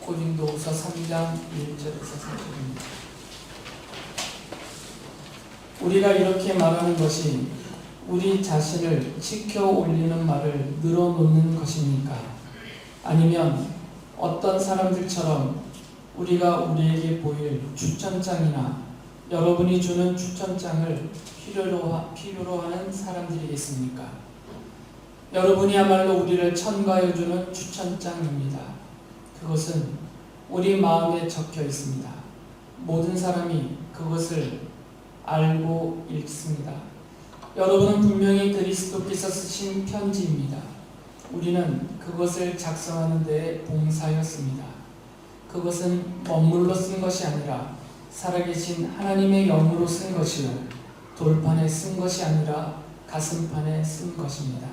고린도후서 3장 1절에서 4절입니다. 우리가 이렇게 말하는 것이 우리 자신을 지켜 올리는 말을 늘어놓는 것입니까? 아니면 어떤 사람들처럼 우리가 우리에게 보일 추천장이나 여러분이 주는 추천장을 필요로 하는 사람들이겠습니까? 여러분이야말로 우리를 첨가해 주는 추천장입니다. 그것은 우리 마음에 적혀 있습니다. 모든 사람이 그것을 알고 읽습니다. 여러분은 분명히 그리스도께서 쓰신 편지입니다. 우리는 그것을 작성하는 데 봉사였습니다. 그것은 먹물로 쓴 것이 아니라 살아계신 하나님의 영으로 쓴 것이요 돌판에 쓴 것이 아니라 가슴판에 쓴 것입니다.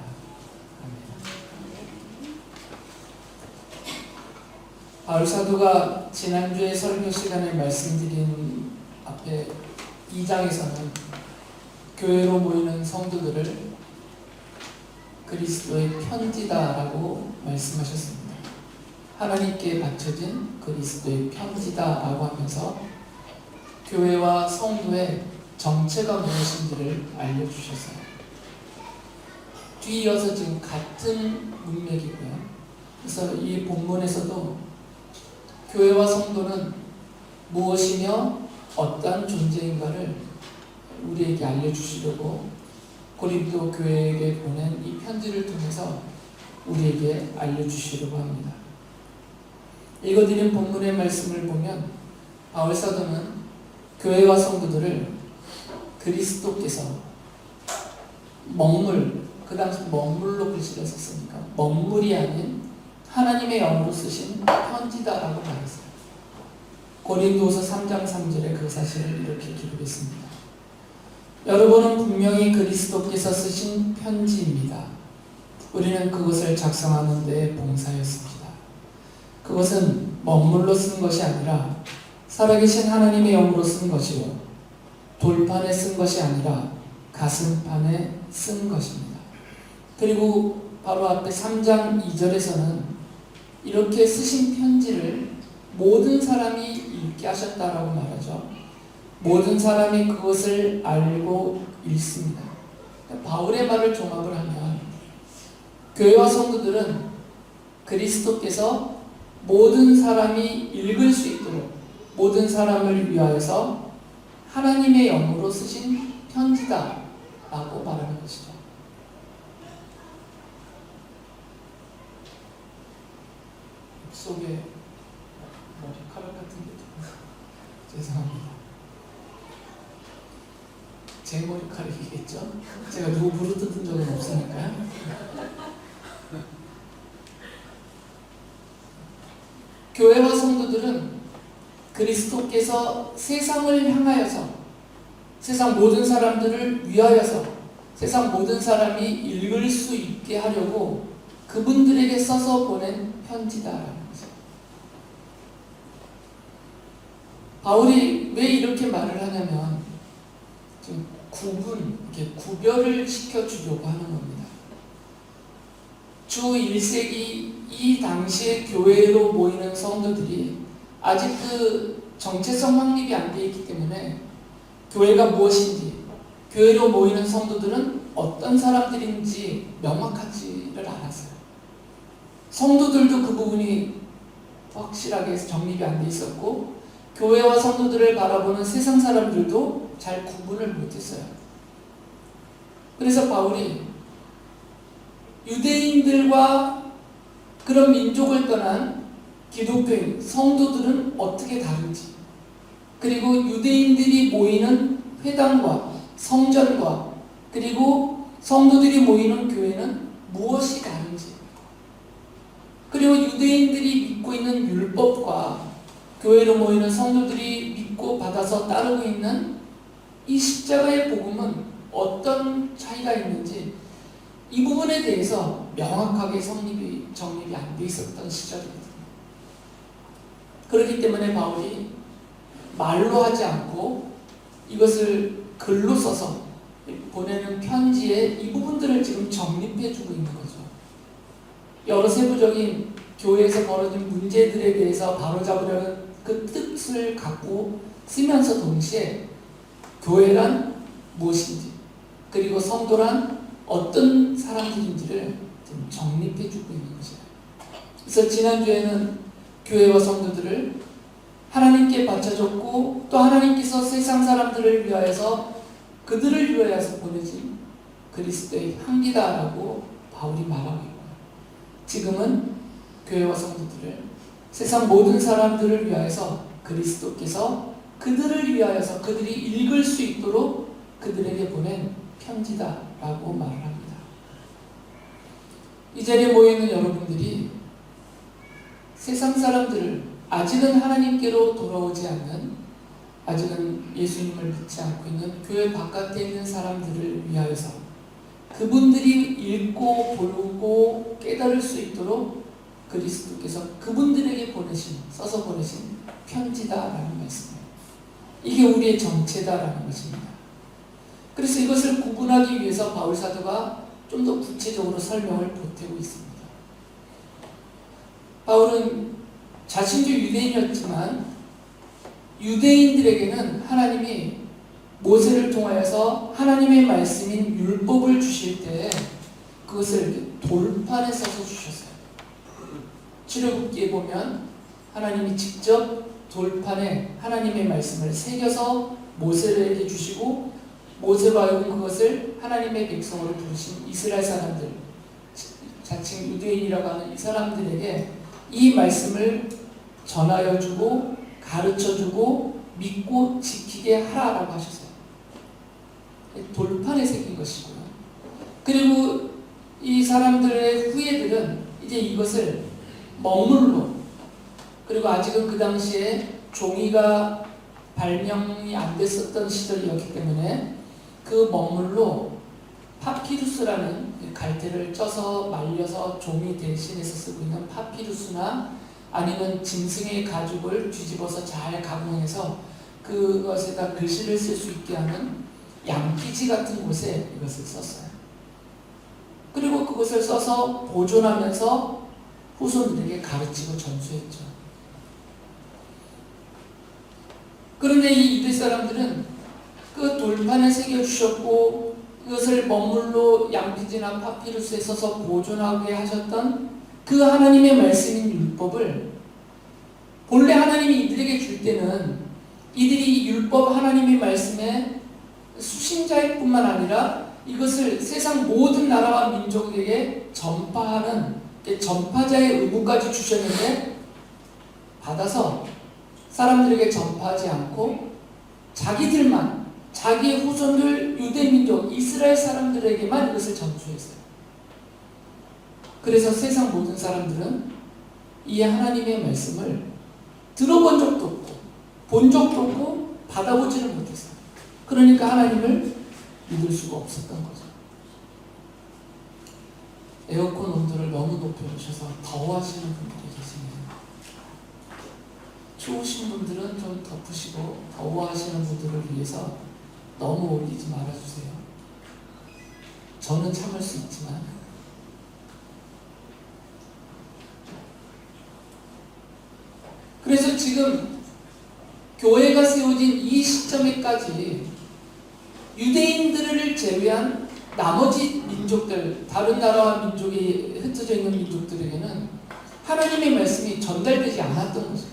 바울 사도가 지난주에 설교 시간에 말씀드린 앞에 2장에서는 교회로 모이는 성도들을 그리스도의 편지다라고 말씀하셨습니다. 하나님께 바쳐진 그리스도의 편지다라고 하면서 교회와 성도의 정체가 무엇인지를 알려주셨어요. 뒤이어서 지금 같은 문맥이고요. 그래서 이 본문에서도 교회와 성도는 무엇이며 어떠한 존재인가를 우리에게 알려주시려고 고린도 교회에게 보낸 이 편지를 통해서 우리에게 알려주시려고 합니다. 읽어드린 본문의 말씀을 보면 바울 사도는 교회와 성도들을 그리스도께서 먹물, 그 당시 먹물로 글씨를 썼으니까 먹물이 아닌 하나님의 영으로 쓰신 편지다라고 말했어요. 고린도후서 3장 3절에 그 사실을 이렇게 기록했습니다. 여러분은 분명히 그리스도께서 쓰신 편지입니다. 우리는 그것을 작성하는 데 봉사였습니다. 그것은 먹물로 쓴 것이 아니라 살아계신 하나님의 영으로 쓴 것이요 돌판에 쓴 것이 아니라 가슴판에 쓴 것입니다. 그리고 바로 앞에 3장 2절에서는 이렇게 쓰신 편지를 모든 사람이 읽게 하셨다라고 말하죠. 모든 사람이 그것을 알고 읽습니다. 바울의 말을 종합을 하면 교회와 성도들은 그리스도께서 모든 사람이 읽을 수 있도록 모든 사람을 위하여서 하나님의 영으로 쓰신 편지다라고 말하는 것이죠. 속에 머리카락 같은 게 죄송합니다. 제 머리카락이겠죠? 제가 누구 부르뜯은 적은 없으니까요. 교회와 성도들은 그리스도께서 세상을 향하여서 세상 모든 사람들을 위하여서 세상 모든 사람이 읽을 수 있게 하려고 그분들에게 써서 보낸 편지다라는 거죠. 바울이 왜 이렇게 말을 하냐면 지금 이렇게 구별을 시켜주려고 하는 겁니다. 주 1세기 이 당시에 교회로 모이는 성도들이 아직 그 정체성 확립이 안 되어 있기 때문에 교회가 무엇인지 교회로 모이는 성도들은 어떤 사람들인지 명확하지를 않았어요. 성도들도 그 부분이 확실하게 정립이 안 돼 있었고 교회와 성도들을 바라보는 세상 사람들도 잘 구분을 못했어요. 그래서 바울이 유대인들과 그런 민족을 떠난 기독교인, 성도들은 어떻게 다른지 그리고 유대인들이 모이는 회당과 성전과 그리고 성도들이 모이는 교회는 무엇이 다른지 그리고 유대인들이 믿고 있는 율법과 교회로 모이는 성도들이 믿고 받아서 따르고 있는 이 십자가의 복음은 어떤 차이가 있는지 이 부분에 대해서 명확하게 정립이 안 돼 있었던 시절입니다. 그렇기 때문에 바울이 말로 하지 않고 이것을 글로 써서 보내는 편지에 이 부분들을 지금 정립해 주고 있는 거죠. 여러 세부적인 교회에서 벌어진 문제들에 대해서 바로잡으려는 그 뜻을 갖고 쓰면서 동시에 교회란 무엇인지, 그리고 성도란 어떤 사람들인지를 좀 정립해주고 있는 것이에요. 그래서 지난주에는 교회와 성도들을 하나님께 바쳐줬고, 또 하나님께서 세상 사람들을 위하여서 그들을 위하여서 보내진 그리스도의 향기다라고 바울이 말하고 있고요. 지금은 교회와 성도들을 세상 모든 사람들을 위하여서 그리스도께서 그들을 위하여서 그들이 읽을 수 있도록 그들에게 보낸 편지다라고 말을 합니다. 이 자리에 모여있는 여러분들이 세상 사람들을, 아직은 하나님께로 돌아오지 않는, 아직은 예수님을 믿지 않고 있는 교회 바깥에 있는 사람들을 위하여서 그분들이 읽고 보고 깨달을 수 있도록 그리스도께서 그분들에게 써서 보내신 편지다라는 말씀이에요. 이게 우리의 정체다라는 것입니다. 그래서 이것을 구분하기 위해서 바울 사도가 좀 더 구체적으로 설명을 보태고 있습니다. 바울은 자신도 유대인이었지만 유대인들에게는 하나님이 모세를 통하여서 하나님의 말씀인 율법을 주실 때 그것을 돌판에 써서 주셨어요. 출애굽기에 보면 하나님이 직접 돌판에 하나님의 말씀을 새겨서 모세에게 주시고, 모세로 하여금 그것을 하나님의 백성으로 부르신 이스라엘 사람들, 자칭 유대인이라고 하는 이 사람들에게 이 말씀을 전하여주고 가르쳐주고 믿고 지키게 하라라고 하셨어요. 돌판에 새긴 것이고요. 그리고 이 사람들의 후예들은 이제 이것을 머물러, 그리고 아직은 그 당시에 종이가 발명이 안 됐었던 시절이었기 때문에 그 머물러 파피루스라는 갈대를 쪄서 말려서 종이 대신해서 쓰고 있는 파피루스나, 아니면 짐승의 가죽을 뒤집어서 잘 가공해서 그것에다 글씨를 쓸 수 있게 하는 양피지 같은 곳에 이것을 썼어요. 그리고 그것을 써서 보존하면서 후손들에게 가르치고 전수했죠. 그런데 이 유대 사람들은 그 돌판에 새겨주셨고 그것을 머물러 양피지나 파피루스에 써서 보존하게 하셨던 그 하나님의 말씀인 율법을 본래 하나님이 이들에게 줄 때는 이들이 율법 하나님의 말씀에 수신자일 뿐만 아니라 이것을 세상 모든 나라와 민족에게 전파하는 전파자의 의무까지 주셨는데, 받아서 사람들에게 전파하지 않고 자기들만, 자기의 후손들 유대민족 이스라엘 사람들에게만 이것을 전수했어요. 그래서 세상 모든 사람들은 이 하나님의 말씀을 들어본 적도 없고 본 적도 없고 받아보지를 못했어요. 그러니까 하나님을 믿을 수가 없었던 거죠. 에어컨 온도를 너무 높여주셔서 더워하시는 분들이 계십니다. 추우신 분들은 좀 덮으시고 더워하시는 분들을 위해서 너무 올리지 말아주세요. 저는 참을 수 있지만. 그래서 지금 교회가 세워진 이 시점에까지 유대인들을 제외한 나머지 민족들, 다른 나라와 민족이 흩어져 있는 민족들에게는 하나님의 말씀이 전달되지 않았던 거죠.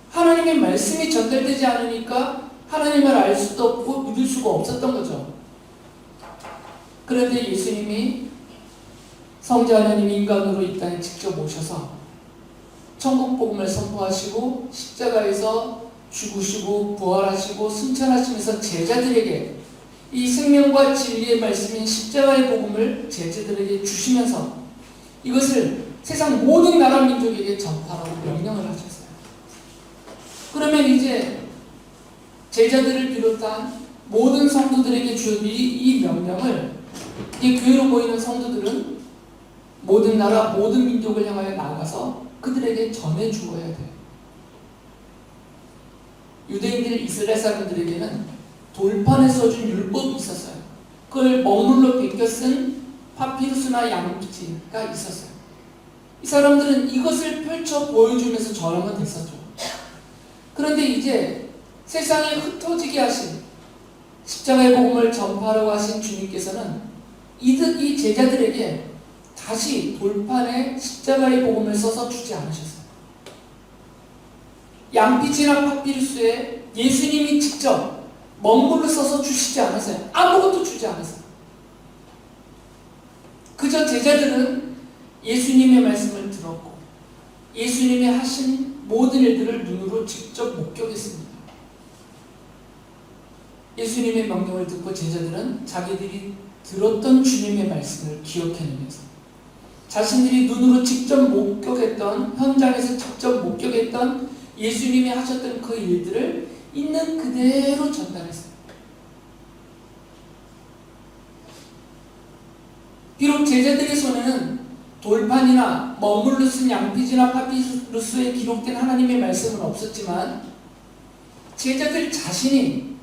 하나님의 말씀이 전달되지 않으니까 하나님을 알 수도 없고 믿을 수가 없었던 거죠. 그런데 예수님이 성자 하나님 인간으로 이 땅에 직접 오셔서 천국 복음을 선포하시고 십자가에서 죽으시고 부활하시고 승천하시면서 제자들에게 이 생명과 진리의 말씀인 십자가의 복음을 제자들에게 주시면서 이것을 세상 모든 나라 민족에게 전파하라고 명령을 하셨어요. 그러면 이제 제자들을 비롯한 모든 성도들에게 주어진 이 명령을 이 교회로 모이는 성도들은 모든 나라 모든 민족을 향하여 나가서 그들에게 전해 주어야 돼요. 유대인들 이스라엘 사람들에게는 돌판에 써준 율법이 있었어요. 그걸 머물러 베껴 쓴 파피루스나 양피지가 있었어요. 이 사람들은 이것을 펼쳐 보여주면서 전하면 됐었죠. 그런데 이제 세상에 흩어지게 하신 십자가의 복음을 전파하라고 하신 주님께서는 이 제자들에게 다시 돌판에 십자가의 복음을 써서 주지 않으셨어요. 양피지나 파피루스에 예수님이 직접 먼글로 써서 주시지 않았어요. 아무것도 주지 않았어요. 그저 제자들은 예수님의 말씀을 들었고 예수님이 하신 모든 일들을 눈으로 직접 목격했습니다. 예수님의 명령을 듣고 제자들은 자기들이 들었던 주님의 말씀을 기억해내면서 자신들이 눈으로 직접 목격했던, 현장에서 직접 목격했던 예수님이 하셨던 그 일들을 있는 그대로 전달했어요. 비록 제자들의 손에는 돌판이나 머물러 쓴 양피지나 파피루스에 기록된 하나님의 말씀은 없었지만 제자들 자신이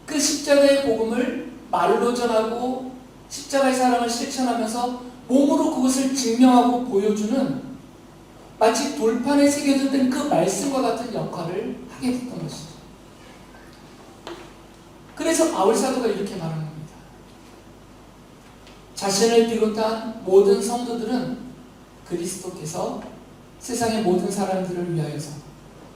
그 십자가의 복음을 말로 전하고 십자가의 사랑을 실천하면서 몸으로 그것을 증명하고 보여주는 마치 돌판에 새겨졌던 그 말씀과 같은 역할을 하게 됐던 것이죠. 그래서 바울 사도가 이렇게 말하는 겁니다. 자신을 비롯한 모든 성도들은 그리스도께서 세상의 모든 사람들을 위하여서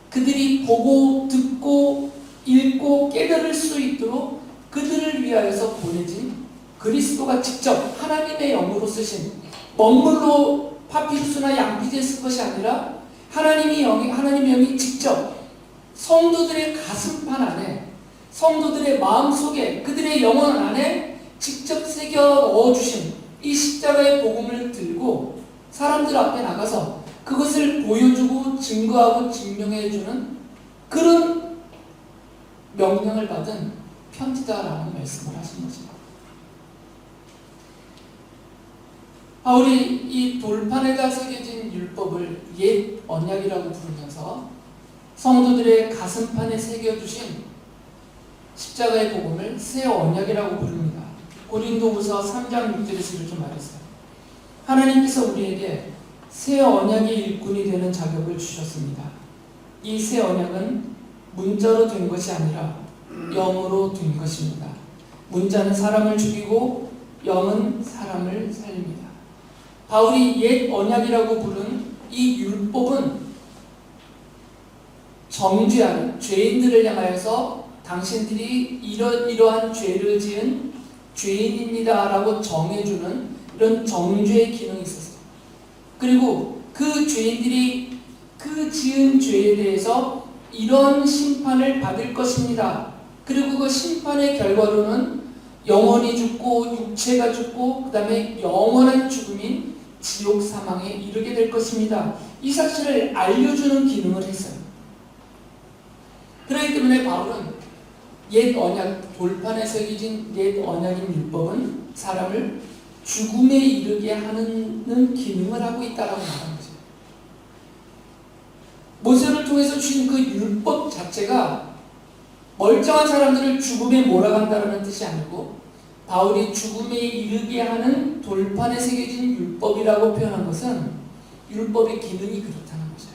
그들이 보고 듣고 읽고 깨달을 수 있도록 그들을 위하여서 보내진 그리스도가 직접 하나님의 영으로 쓰신 먼물로 파피루스나 양피지에 쓴 것이 아니라 하나님의 영이 직접 성도들의 가슴판 안에 성도들의 마음속에 그들의 영혼 안에 직접 새겨 넣어주신 이 십자가의 복음을 들고 사람들 앞에 나가서 그것을 보여주고 증거하고 증명해주는 그런 명령을 받은 편지다라는 말씀을 하신 거죠. 바울이 이 돌판에다 새겨진 율법을 옛 언약이라고 부르면서 성도들의 가슴판에 새겨주신 십자가의 복음을 새 언약이라고 부릅니다. 고린도후서 3장 6절에서 이렇게 말했어요. 하나님께서 우리에게 새 언약의 일꾼이 되는 자격을 주셨습니다. 이 새 언약은 문자로 된 것이 아니라 영으로 된 것입니다. 문자는 사람을 죽이고 영은 사람을 살립니다. 바울이 옛 언약이라고 부른 이 율법은 정죄한 죄인들을 향하여서 당신들이 이러한 죄를 지은 죄인입니다 라고 정해주는 이런 정죄의 기능이 있었어요. 그리고 그 죄인들이 그 지은 죄에 대해서 이런 심판을 받을 것입니다. 그리고 그 심판의 결과로는 영혼이 죽고 육체가 죽고 그 다음에 영원한 죽음인 지옥 사망에 이르게 될 것입니다. 이 사실을 알려주는 기능을 했어요. 그렇기 때문에 바울은 옛 언약, 돌판에 새겨진 옛 언약인 율법은 사람을 죽음에 이르게 하는 기능을 하고 있다라고 말하는 거죠. 모세를 통해서 주신 그 율법 자체가 멀쩡한 사람들을 죽음에 몰아간다는 뜻이 아니고 바울이 죽음에 이르게 하는 돌판에 새겨진 율법이라고 표현한 것은 율법의 기능이 그렇다는 거죠.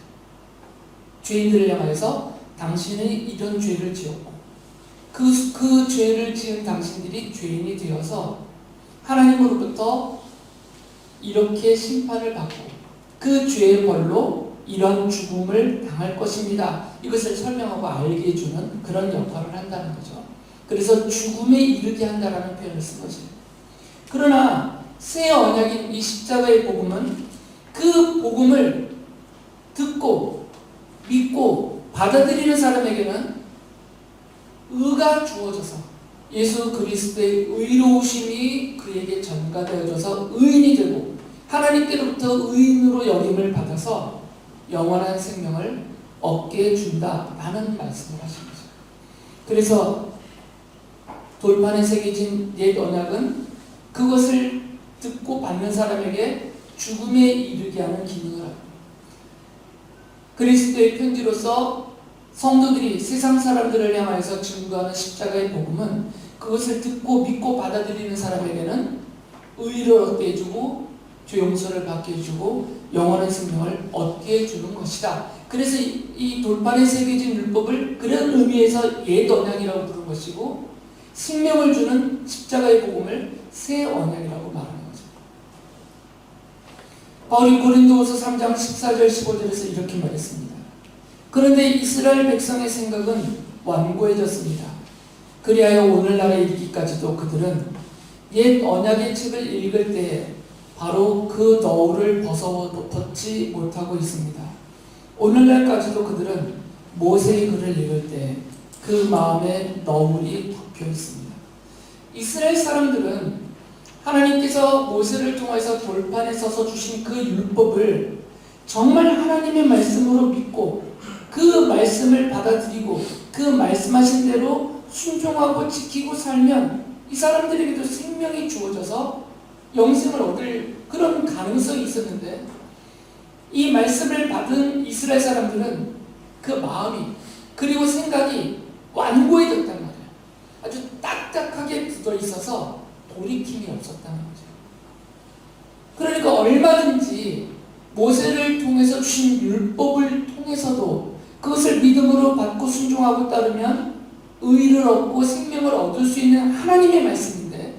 죄인들을 향하여서 당신이 이런 죄를 지었고 그 죄를 지은 당신들이 죄인이 되어서 하나님으로부터 이렇게 심판을 받고 그 죄의 벌로 이런 죽음을 당할 것입니다. 이것을 설명하고 알게 해주는 그런 역할을 한다는 거죠. 그래서 죽음에 이르게 한다라는 표현을 쓴 거죠. 그러나 새 언약인 이 십자가의 복음은 그 복음을 듣고 믿고 받아들이는 사람에게는 의가 주어져서 예수 그리스도의 의로우심이 그에게 전가되어져서 의인이 되고 하나님께로부터 의인으로 여김을 받아서 영원한 생명을 얻게 해준다라는 말씀을 하신 거죠. 그래서 돌판에 새겨진 옛 언약은 그것을 듣고 받는 사람에게 죽음에 이르게 하는 기능을 합니다. 그리스도의 편지로서 성도들이 세상 사람들을 향하여서 증거하는 십자가의 복음은 그것을 듣고 믿고 받아들이는 사람에게는 의를 얻게 해주고 죄 용서를 받게 해주고 영원한 생명을 얻게 해주는 것이다. 그래서 이 돌판에 새겨진 율법을 그런 의미에서 옛 언약이라고 부른 것이고, 생명을 주는 십자가의 복음을 새 언약이라고 말하는 거죠. 바울이 고린도후서 3장 14절 15절에서 이렇게 말했습니다. 그런데 이스라엘 백성의 생각은 완고해졌습니다. 그리하여 오늘날에 이르기까지도 그들은 옛 언약의 책을 읽을 때에 바로 그 너울을 벗지 못하고 있습니다. 오늘날까지도 그들은 모세의 글을 읽을 때 그 마음에 너울이 벗겨 있습니다. 이스라엘 사람들은 하나님께서 모세를 통해서 돌판에 서서 주신 그 율법을 정말 하나님의 말씀으로 믿고 그 말씀을 받아들이고 그 말씀하신 대로 순종하고 지키고 살면 이 사람들에게도 생명이 주어져서 영생을 얻을 그런 가능성이 있었는데, 이 말씀을 받은 이스라엘 사람들은 그 마음이 그리고 생각이 완고해졌단 말이에요. 아주 딱딱하게 굳어 있어서 돌이킴이 없었다는 거죠. 그러니까 얼마든지 모세를 통해서 주신 율법을 통해서도 그것을 믿음으로 받고 순종하고 따르면 의를 얻고 생명을 얻을 수 있는 하나님의 말씀인데,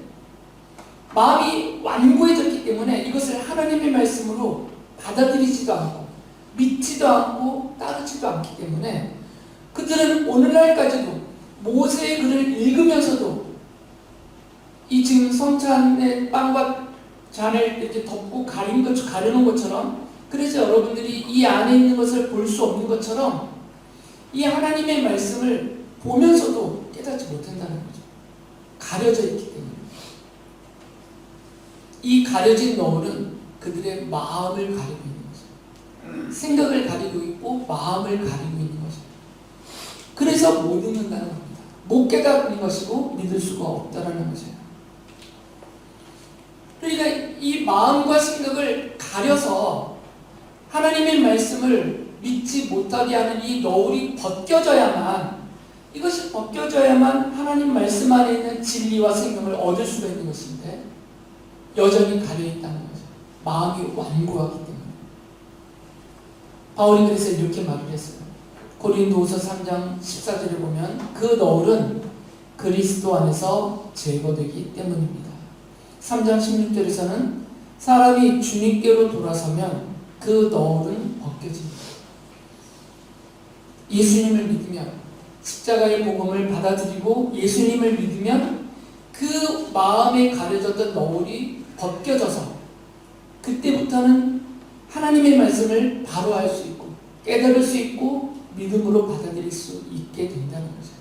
마음이 완고해졌기 때문에 이것을 하나님의 말씀으로 받아들이지도 않고 믿지도 않고 따르지도 않기 때문에 그들은 오늘날까지도 모세의 글을 읽으면서도 이 지금 성찬의 빵과 잔을 이렇게 덮고 가리는 것처럼, 그래서 여러분들이 이 안에 있는 것을 볼 수 없는 것처럼 이 하나님의 말씀을 보면서도 깨닫지 못한다는 거죠. 가려져 있기 때문에. 이 가려진 너울은 그들의 마음을 가리고 있는 거죠. 생각을 가리고 있고 마음을 가리고 있는 거죠. 그래서 못 읽는다는 겁니다. 못 깨닫는 것이고 믿을 수가 없다는 거죠. 그러니까 이 마음과 생각을 가려서 하나님의 말씀을 믿지 못하게 하는 이 너울이 벗겨져야만, 이것이 벗겨져야만 하나님 말씀 안에 있는 진리와 생명을 얻을 수가 있는 것인데 여전히 가려있다는 거죠. 마음이 완고하기 때문에. 바울이 그래서 이렇게 말을 했어요. 고린도후서 3장 14절에 보면 그 너울은 그리스도 안에서 제거되기 때문입니다. 3장 16절에서는 사람이 주님께로 돌아서면 그 너울은 벗겨집니다. 예수님을 믿으면, 십자가의 복음을 받아들이고 예수님을 믿으면 그 마음에 가려졌던 너울이 벗겨져서 그때부터는 하나님의 말씀을 바로 알 수 있고 깨달을 수 있고 믿음으로 받아들일 수 있게 된다는 거죠.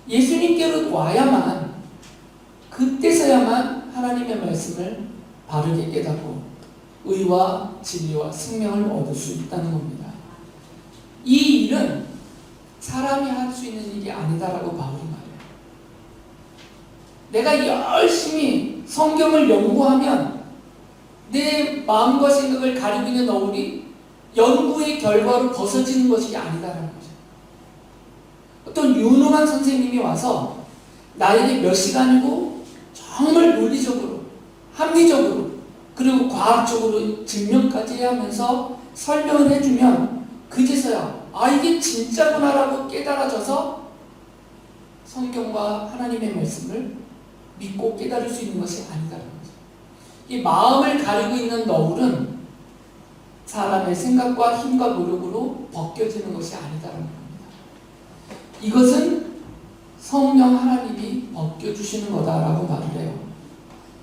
예수님께로 와야만, 그때서야만 하나님의 말씀을 바르게 깨닫고 의와 진리와 생명을 얻을 수 있다는 겁니다. 이 일은 사람이 할 수 있는 일이 아니다라고 바울이 말해요. 내가 열심히 성경을 연구하면 내 마음과 생각을 가리고 있는 너울이 연구의 결과로 벗어지는 것이 아니다라는 거죠. 어떤 유능한 선생님이 와서 나에게 몇 시간이고 정말 논리적으로, 합리적으로, 그리고 과학적으로 증명까지 하면서 설명을 해주면 그제서야 이게 진짜구나라고 깨달아져서 성경과 하나님의 말씀을 믿고 깨달을 수 있는 것이 아니다라는 거죠. 이 마음을 가리고 있는 너울은 사람의 생각과 힘과 노력으로 벗겨지는 것이 아니다라는 겁니다. 이것은 성령 하나님이 벗겨주시는 거다라고 말을 해요.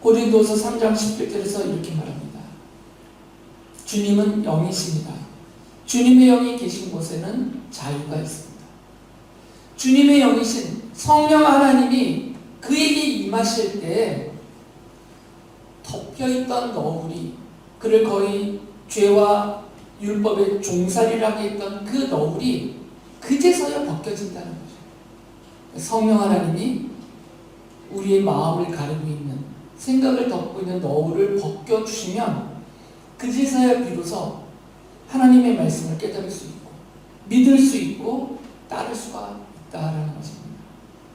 고린도서 3장 11절에서 이렇게 말합니다. 주님은 영이십니다. 주님의 영이 계신 곳에는 자유가 있습니다. 주님의 영이신 성령 하나님이 그에게 임하실 때 덮여있던 너울이, 그를 거의 죄와 율법의 종살이를 하게 했던 그 너울이 그제서야 벗겨진다는 거죠. 성령 하나님이 우리의 마음을 가리고 있는, 생각을 덮고 있는 너울을 벗겨주시면 그제서야 비로소 하나님의 말씀을 깨달을 수 있고 믿을 수 있고 따를 수가 있다라는 것입니다.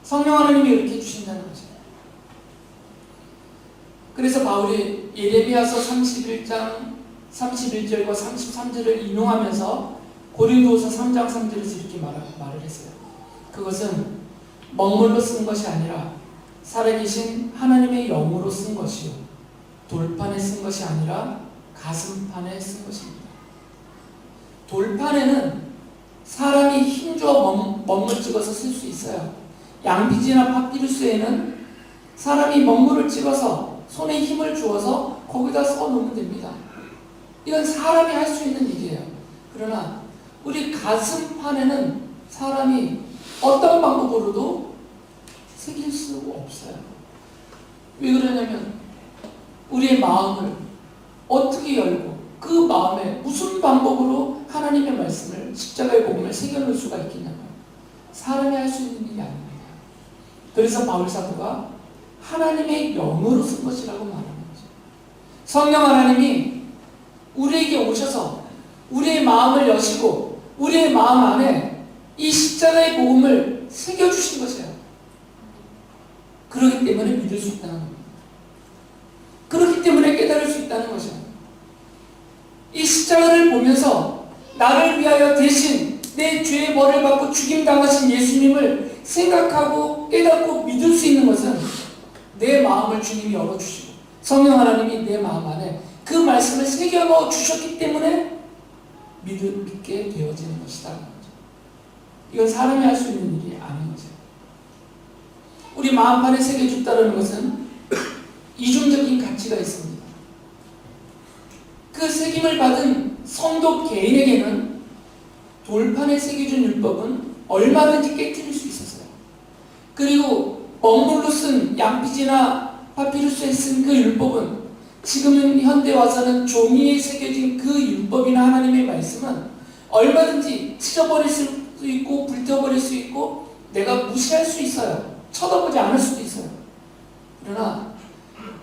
성령 하나님이 이렇게 해주신다는 거죠. 그래서 바울이 예레미야서 31장 31절과 33절을 인용하면서 고린도후서 3장 3절에서 이렇게 말을 했어요. 그것은 먹물로 쓴 것이 아니라 살아계신 하나님의 영으로 쓴 것이요 돌판에 쓴 것이 아니라 가슴판에 쓴 것입니다. 돌판에는 사람이 힘주어 먹물 찍어서 쓸 수 있어요. 양피지나 파피루스에는 사람이 먹물을 찍어서 손에 힘을 주어서 거기다 써놓으면 됩니다. 이건 사람이 할 수 있는 일이에요. 그러나 우리 가슴판에는 사람이 어떤 방법으로도 새길 수 없어요. 왜 그러냐면 우리의 마음을 어떻게 열고 그 마음에 무슨 방법으로 하나님의 말씀을 십자가의 복음을 새겨놓을 수가 있겠냐면 사람이 할 수 있는 일이 아닙니다. 그래서 바울 사도가 하나님의 영으로 쓴 것이라고 말하는 거죠. 성령 하나님이 우리에게 오셔서 우리의 마음을 여시고 우리의 마음 안에 이 십자가의 복음을 새겨주신 것이에요. 그렇기 때문에 믿을 수 있다는 겁니다. 그렇기 때문에 깨달을 수 있다는 거죠. 이 십자가를 보면서 나를 위하여 대신 내 죄의 벌을 받고 죽임당하신 예수님을 생각하고 깨닫고 믿을 수 있는 것은 내 마음을 주님이 열어주시고 성령 하나님이 내 마음 안에 그 말씀을 새겨 넣어 주셨기 때문에 믿게 되어지는 것이다. 이건 사람이 할 수 있는 일이 아닌 거죠. 우리 마음판에 새겨줬다는 것은 이중적인 가치가 있습니다. 그 새김을 받은 성도 개인에게는 돌판에 새겨준 율법은 얼마든지 깨뜨릴 수 있었어요. 그리고 먹물로 쓴 양피지나 파피루스에 쓴 그 율법은 지금은 현대 와서는 종이에 새겨진 그 율법이나 하나님의 말씀은 얼마든지 찢어버릴 수도 있고 불태워버릴 수 있고 내가 무시할 수 있어요. 쳐다보지 않을 수도 있어요. 그러나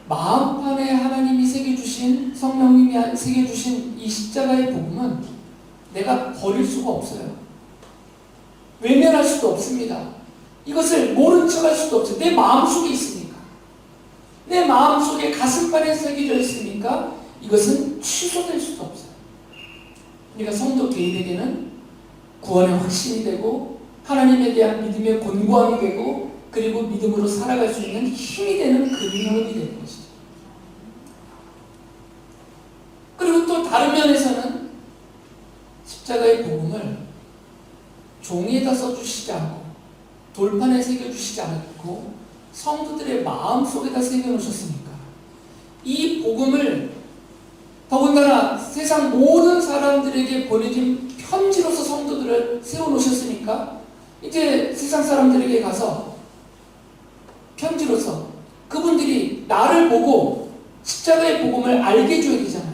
마음판에 하나님이 새겨주신 성령님이 새겨주신 이 십자가의 복음은 내가 버릴 수가 없어요. 외면할 수도 없습니다. 이것을 모른 척할 수도 없어요. 내 마음속에 있으니까. 내 마음속에 가슴판에 새겨져 있으니까 이것은 취소될 수도 없어요. 그러니까 성도 개인에게는 구원의 확신이 되고 하나님에 대한 믿음의 곤고함이 되고 그리고 믿음으로 살아갈 수 있는 힘이 되는 근원이 되는 것이죠. 그리고 또 다른 면에서는 십자가의 복음을 종이에다 써주시지 않고 돌판에 새겨주시지 않고 성도들의 마음속에다 새겨놓으셨으니까 이 복음을 더군다나 세상 모든 사람들에게 보내진 편지로서 성도들을 세워놓으셨으니까 이제 세상 사람들에게 가서 편지로서 그분들이 나를 보고 십자가의 복음을 알게 해줘야 되잖아요.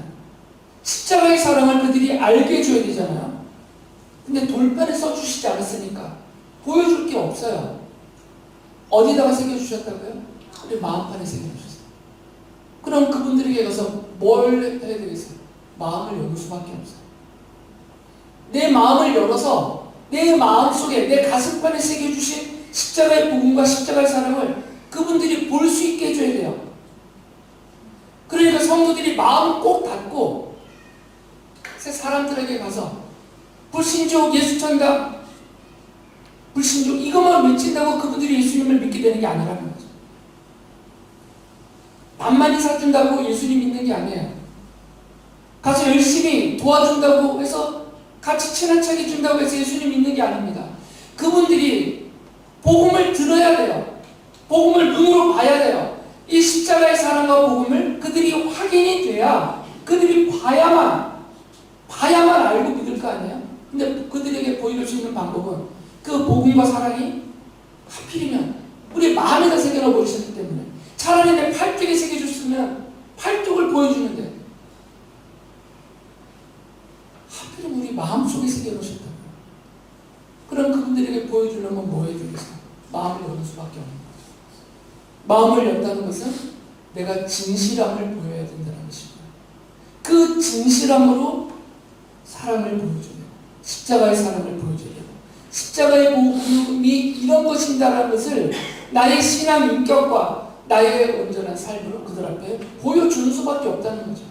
십자가의 사랑을 그들이 알게 해줘야 되잖아요. 근데 돌판에 써주시지 않았으니까 보여줄 게 없어요. 어디다가 새겨주셨다고요? 우리 마음판에 새겨주셨어요. 그럼 그분들에게 가서 뭘 해야 되겠어요? 마음을 여는 수밖에 없어요. 내 마음을 열어서 내 마음속에 내 가슴판에 새겨주신 십자가의 복음과 십자가의 사랑을 그분들이 볼 수 있게 해줘야 돼요. 그러니까 성도들이 마음 꼭 닫고 사람들에게 가서 불신족, 예수천당, 불신족 이것만 외친다고 그분들이 예수님을 믿게 되는 게 아니라는 거죠. 반만이 사준다고 예수님 믿는 게 아니에요. 가서 열심히 도와준다고 해서 같이 친한 척 해준다고 해서 예수님 믿는 게 아닙니다. 그분들이 복음을 들어야 돼요. 복음을 눈으로 봐야 돼요. 이 십자가의 사랑과 복음을 그들이 확인이 돼야 그들이 봐야만 알고 믿을 거 아니에요. 근데 그들에게 보여줄 수 있는 방법은 그 복음과 사랑이 하필이면 우리 마음에다 새겨넣어 버리셨기 때문에 차라리 내 팔뚝에 새겨줬으면 팔뚝을 보여주는데 하필이면 우리 마음속에 새겨놓으셨다고요. 그럼 그분들에게 보여주려면 뭐 해주겠어요? 마음을 여는 수밖에 없는 거죠. 마음을 연다는 것은 내가 진실함을 보여야 된다는 것입니다. 그 진실함으로 사랑을 보여줘요. 십자가의 사랑을 보여줘요. 십자가의 복음이 이런 것인다라는 것을 나의 신앙 인격과 나의 온전한 삶으로 그들 앞에 보여주는 수밖에 없다는 거죠.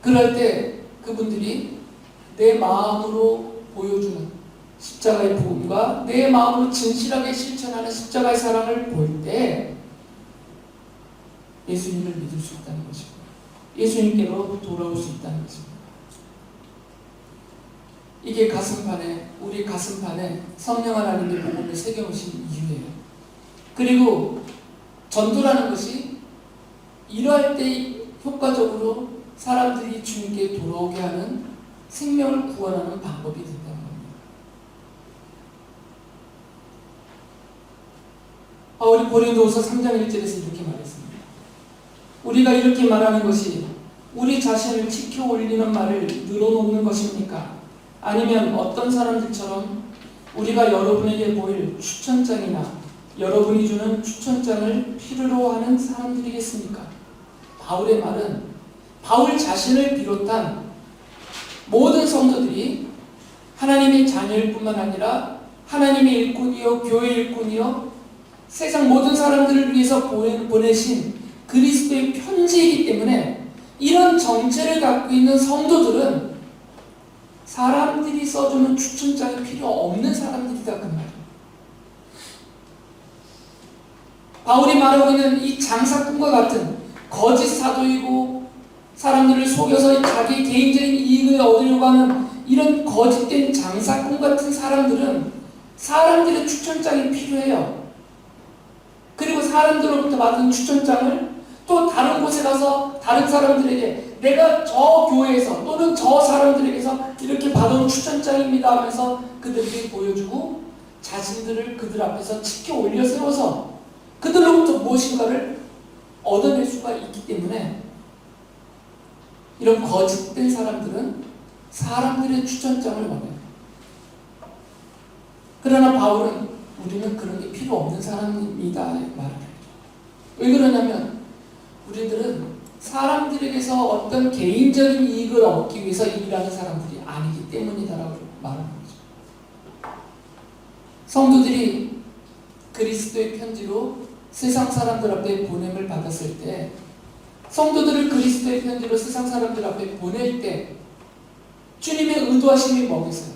그럴 때 그분들이 내 마음으로 보여주는 십자가의 복음과 내 마음으로 진실하게 실천하는 십자가의 사랑을 볼 때 예수님을 믿을 수 있다는 것이고 예수님께로 돌아올 수 있다는 것입니다. 이게 우리 가슴판에 성령 하나님의 복음을 새겨놓으신 이유예요. 그리고 전도라는 것이 이러할 때 효과적으로 사람들이 주님께 돌아오게 하는 생명을 구원하는 방법이 된다는 겁니다. 바울이 고린도후서 3장 1절에서 이렇게 말했습니다. 우리가 이렇게 말하는 것이 우리 자신을 지켜 올리는 말을 늘어놓는 것입니까? 아니면 어떤 사람들처럼 우리가 여러분에게 보일 추천장이나 여러분이 주는 추천장을 필요로 하는 사람들이겠습니까? 바울의 말은 바울 자신을 비롯한 모든 성도들이 하나님의 자녀일 뿐만 아니라 하나님의 일꾼이요 교회 일꾼이요 세상 모든 사람들을 위해서 보내신 그리스도의 편지이기 때문에 이런 정체를 갖고 있는 성도들은 사람들이 써주는 추천장이 필요 없는 사람들이다 그 말이에요. 바울이 말하고 있는 이 장사꾼과 같은 거짓 사도이고 사람들을 속여서 자기 개인적인 이익을 얻으려고 하는 이런 거짓된 장사꾼 같은 사람들은 사람들의 추천장이 필요해요. 그리고 사람들로부터 받은 추천장을 또 다른 곳에 가서 다른 사람들에게 내가 저 교회에서 또는 저 사람들에게서 이렇게 받은 추천장입니다 하면서 그들에게 보여주고 자신들을 그들 앞에서 치켜 올려 세워서 그들로부터 무엇인가를 얻어낼 수가 있기 때문에 이런 거짓된 사람들은 사람들의 추천장을 원해요. 그러나 바울은 우리는 그런 게 필요 없는 사람입니다 말을 해요. 왜 그러냐면 우리들은 사람들에게서 어떤 개인적인 이익을 얻기 위해서 일하는 사람들이 아니기 때문이다라고 말하는 거죠. 성도들이 그리스도의 편지로 세상 사람들 앞에 보냄을 받았을 때 성도들을 그리스도의 편지로 세상 사람들 앞에 보낼 때 주님의 의도하심이 뭐겠어요?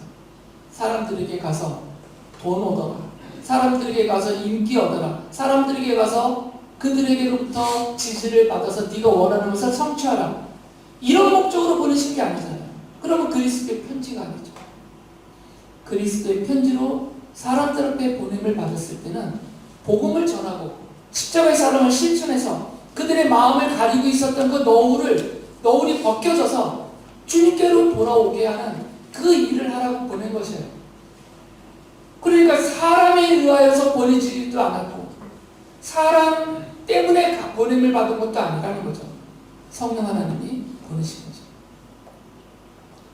사람들에게 가서 돈 얻어라, 사람들에게 가서 인기 얻어라, 사람들에게 가서 그들에게로부터 지지를 받아서 네가 원하는 것을 성취하라, 이런 목적으로 보내신 게 아니잖아요. 그러면 그리스도의 편지가 아니죠. 그리스도의 편지로 사람들 앞에 보냄을 받았을 때는 복음을 전하고 십자가의 사랑을 실천해서 그들의 마음을 가리고 있었던 그 너울이 벗겨져서 주님께로 돌아오게 하는 그 일을 하라고 보낸 것이에요. 그러니까 사람에 의하여서 보내지도 않았고 사람 때문에 보냄을 받은 것도 아니라는 거죠. 성령 하나님이 보내신 거죠.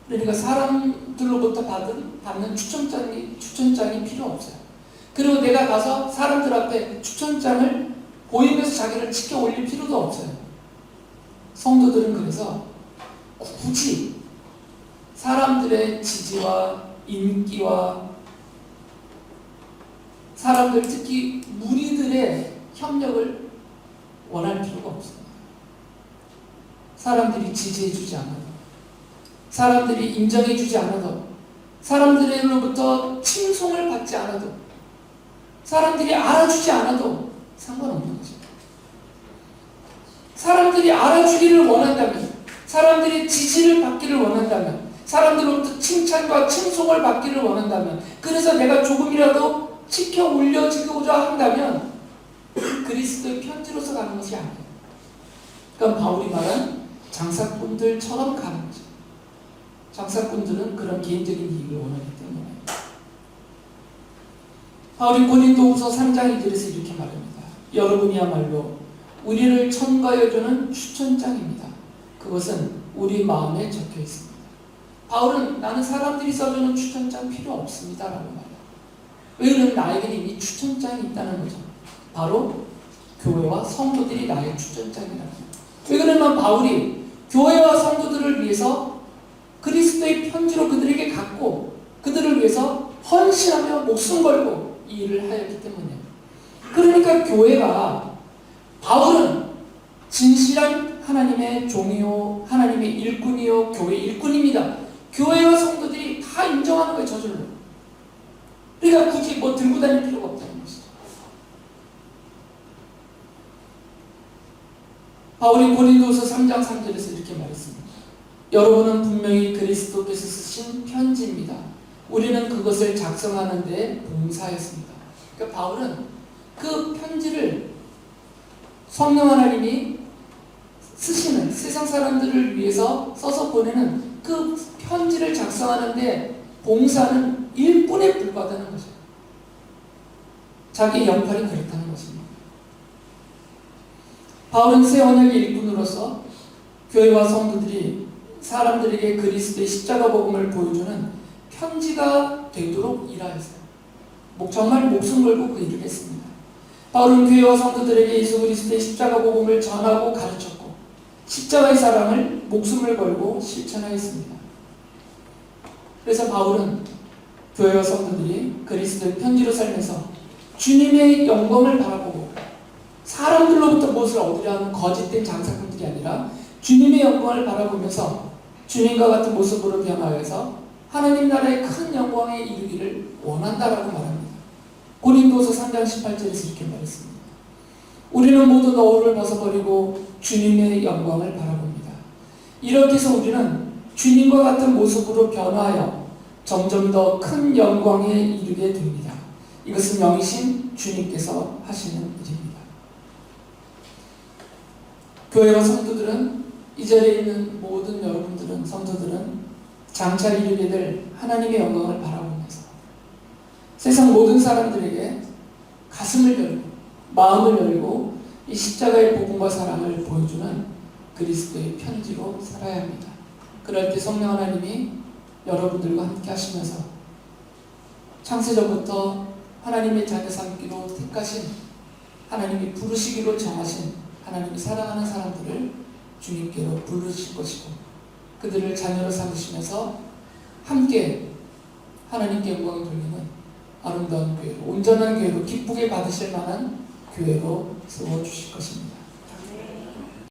그러니까 사람들로부터 받는 추천장이 필요 없어요. 그리고 내가 가서 사람들 앞에 추천장을 보이면서 자기를 지켜 올릴 필요도 없어요. 성도들은 그래서 굳이 사람들의 지지와 인기와 사람들 특히 무리들의 협력을 원할 필요가 없습니다. 사람들이 지지해주지 않아도, 사람들이 인정해주지 않아도, 사람들로부터 칭송을 받지 않아도, 사람들이 알아주지 않아도 상관없는 거죠. 사람들이 알아주기를 원한다면, 사람들이 지지를 받기를 원한다면, 사람들로부터 칭찬과 칭송을 받기를 원한다면, 그래서 내가 조금이라도 지켜 올려지고자 한다면 그리스도의 편지로서 가는 것이 아니에요. 그러니까 바울이 말한 장사꾼들처럼 가는 거죠. 장사꾼들은 그런 개인적인 이익을 원하기 때문에. 바울이 고린도후서 3장 2절에서 이렇게 말합니다. 여러분이야말로 우리를 첨가해주는 추천장입니다. 그것은 우리 마음에 적혀 있습니다. 바울은 나는 사람들이 써주는 추천장 필요 없습니다 라고 말해요. 왜 그러면 나에게는 이미 추천장이 있다는 거죠. 바로 교회와 성도들이 나의 추천장이라는 거예요. 왜 그러면 바울이 교회와 성도들을 위해서 그리스도의 편지로 그들에게 갖고 그들을 위해서 헌신하며 목숨 걸고 이 일을 하였기 때문이에요. 그러니까 교회가 바울은 진실한 하나님의 종이요, 하나님의 일꾼이요, 교회 일꾼입니다. 교회와 성도들이 다 인정하는 거예요, 저절로. 그러니까 굳이 뭐 들고 다닐 필요가 없다는 것이죠. 바울이 고린도서 3장 3절에서 이렇게 말했습니다. 여러분은 분명히 그리스도께서 쓰신 편지입니다. 우리는 그것을 작성하는 데 봉사했습니다. 그러니까 바울은 그 편지를 성령 하나님이 쓰시는, 세상 사람들을 위해서 써서 보내는 그 편지를 작성하는데 봉사는 일꾼에 불과하다는 거죠. 자기 역할이 그렇다는 것입니다. 바울은 새 언약의 일꾼으로서 교회와 성도들이 사람들에게 그리스도의 십자가 복음을 보여주는 편지가 되도록 일하였어요. 정말 목숨 걸고 그 일을 했습니다. 바울은 교회와 성도들에게 예수 그리스도의 십자가 복음을 전하고 가르쳤고 십자가의 사랑을 목숨을 걸고 실천하였습니다. 그래서 바울은 교회와 성도들이 그리스도의 편지로 살면서 주님의 영광을 바라보고 사람들로부터 무엇을 얻으려 하는 거짓된 장사꾼들이 아니라 주님의 영광을 바라보면서 주님과 같은 모습으로 변화해서 하나님 나라의 큰 영광에 이르기를 원한다라고 말합니다. 고린도서 3장 18절에서 이렇게 말했습니다. 우리는 모두 너울을 벗어버리고 주님의 영광을 바라봅니다. 이렇게 해서 우리는 주님과 같은 모습으로 변화하여 점점 더 큰 영광에 이르게 됩니다. 이것은 영이신 주님께서 하시는 일입니다. 교회와 성도들은, 이 자리에 있는 모든 여러분들은, 성도들은 장차 이르게 될 하나님의 영광을 바라보면서 세상 모든 사람들에게 가슴을 열고 마음을 열고 이 십자가의 복음과 사랑을 보여주는 그리스도의 편지로 살아야 합니다. 그럴 때 성령 하나님이 여러분들과 함께 하시면서 창세전부터 하나님의 자녀 삼기로 택하신, 하나님이 부르시기로 정하신, 하나님이 사랑하는 사람들을 주님께로 부르실 것이고 그들을 자녀로 삼으시면서 함께 하나님께 영광을 돌리는 아름다운 교회로, 온전한 교회로, 기쁘게 받으실 만한 교회로 세워주실 것입니다.